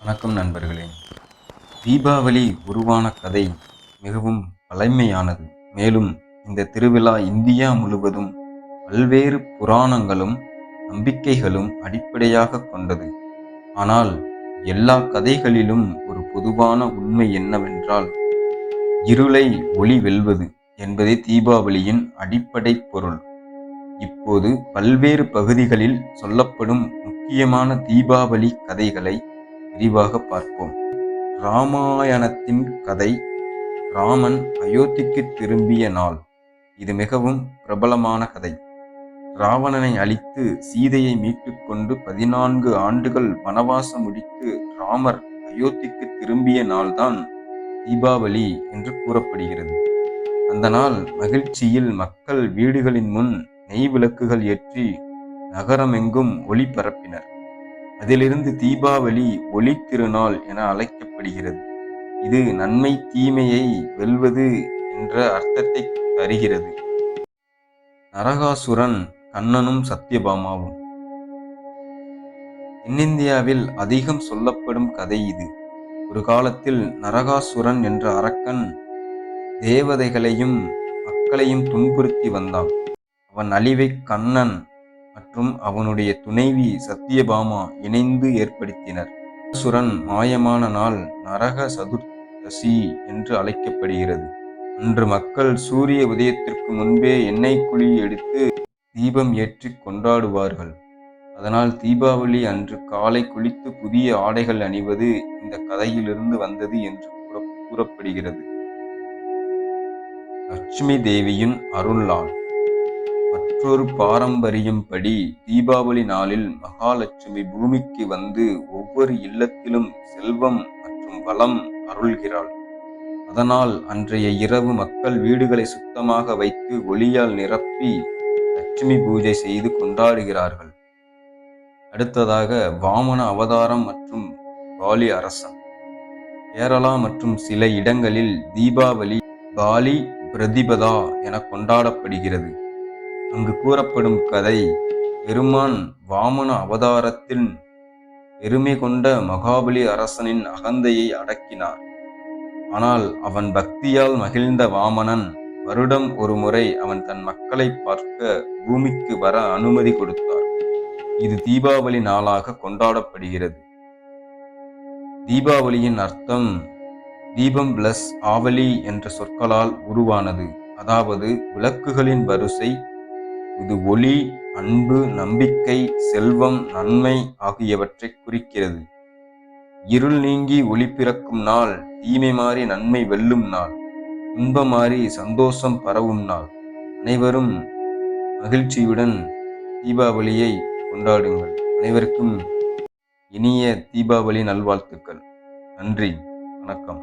வணக்கம் நண்பர்களே. தீபாவளி உருவான கதை மிகவும் பழமையானது. மேலும் இந்த திருவிழா இந்தியா முழுவதும் பல்வேறு புராணங்களும் நம்பிக்கைகளும் அடிப்படையாக கொண்டது. ஆனால் எல்லா கதைகளிலும் ஒரு பொதுவான உண்மை என்னவென்றால், இருளை ஒளி வெல்வது என்பதே தீபாவளியின் அடிப்படை பொருள். இப்போது பல்வேறு பகுதிகளில் சொல்லப்படும் முக்கியமான தீபாவளி கதைகளை விரிவாக பார்ப்போம். ராமாயணத்தின் கதை. ராமன் அயோத்திக்கு திரும்பிய நாள். இது மிகவும் பிரபலமான கதை. ராவணனை அழித்து சீதையை மீட்டுக் கொண்டு 14 ஆண்டுகள் வனவாசம் முடித்து ராமர் அயோத்திக்கு திரும்பிய நாள்தான் தீபாவளி என்று கூறப்படுகிறது. அந்த நாள் மகிழ்ச்சியில் மக்கள் வீடுகளின் முன் நெய் விளக்குகள் ஏற்றி நகரமெங்கும் ஒளி பரப்பினர். அதிலிருந்து தீபாவளி ஒளி திருநாள் என அழைக்கப்படுகிறது. இது நன்மை தீமையை வெல்வது என்ற அர்த்தத்தை தருகிறது. நரகாசுரன், கண்ணனும் சத்யபாமாவும். தென்னிந்தியாவில் அதிகம் சொல்லப்படும் கதை இது. ஒரு காலத்தில் நரகாசுரன் என்ற அரக்கன் தேவதைகளையும் மக்களையும் துன்புறுத்தி வந்தான். அவன் அழிவை கண்ணன் மற்றும் அவனுடைய துணைவி சத்யபாமா இணைந்து ஏற்படுத்தினர். நரகாசுரன் மாயமான நாள் நரக சதுர்தசி என்று அழைக்கப்படுகிறது. அன்று மக்கள் சூரிய உதயத்திற்கு முன்பே எண்ணெய் குழி எடுத்து தீபம் ஏற்றி கொண்டாடுவார்கள். அதனால் தீபாவளி அன்று காலை குளித்து புதிய ஆடைகள் அணிவது இந்த கதையிலிருந்து வந்தது என்று கூறப்படுகிறது. லட்சுமி தேவியின் அருள்நாள். மற்றொரு பாரம்பரியம் படி தீபாவளி நாளில் மகாலட்சுமி பூமிக்கு வந்து ஒவ்வொரு இல்லத்திலும் செல்வம் மற்றும் வளம் அருள்கிறாள். அதனால் அன்றைய இரவு மக்கள் வீடுகளை சுத்தமாக வைத்து ஒளியால் நிரப்பி லட்சுமி பூஜை செய்து கொண்டாடுகிறார்கள். அடுத்ததாக வாமன அவதாரம் மற்றும் பாலி அரசன். கேரளா மற்றும் சில இடங்களில் தீபாவளி பாலி பிரதிபதா என கொண்டாடப்படுகிறது. அங்கு கூறப்படும் கதை, பெருமான் வாமன அவதாரத்தில் பெருமை கொண்ட மகாபலி அரசனின் அகந்தையை அடக்கினார். ஆனால் அவன் பக்தியால் மகிழ்ந்த வாமனன் வருடம் ஒரு முறை அவன் தன் மக்களை பார்க்க பூமிக்கு வர அனுமதி கொடுத்தார். இது தீபாவளி நாளாக கொண்டாடப்படுகிறது. தீபாவளியின் அர்த்தம் தீபம் பிளஸ் ஆவலி என்ற சொற்களால் உருவானது. அதாவது விளக்குகளின் வரிசை. இது ஒளி, அன்பு, நம்பிக்கை, செல்வம், நன்மை ஆகியவற்றை குறிக்கிறது. இருள் நீங்கி ஒளி பிறக்கும் நாள், தீமை மாறி நன்மை வெல்லும் நாள், துன்பம் மாறி சந்தோஷம் பரவும் நாள். அனைவரும் மகிழ்ச்சியுடன் தீபாவளியை கொண்டாடுங்கள். அனைவருக்கும் இனிய தீபாவளி நல்வாழ்த்துக்கள். நன்றி, வணக்கம்.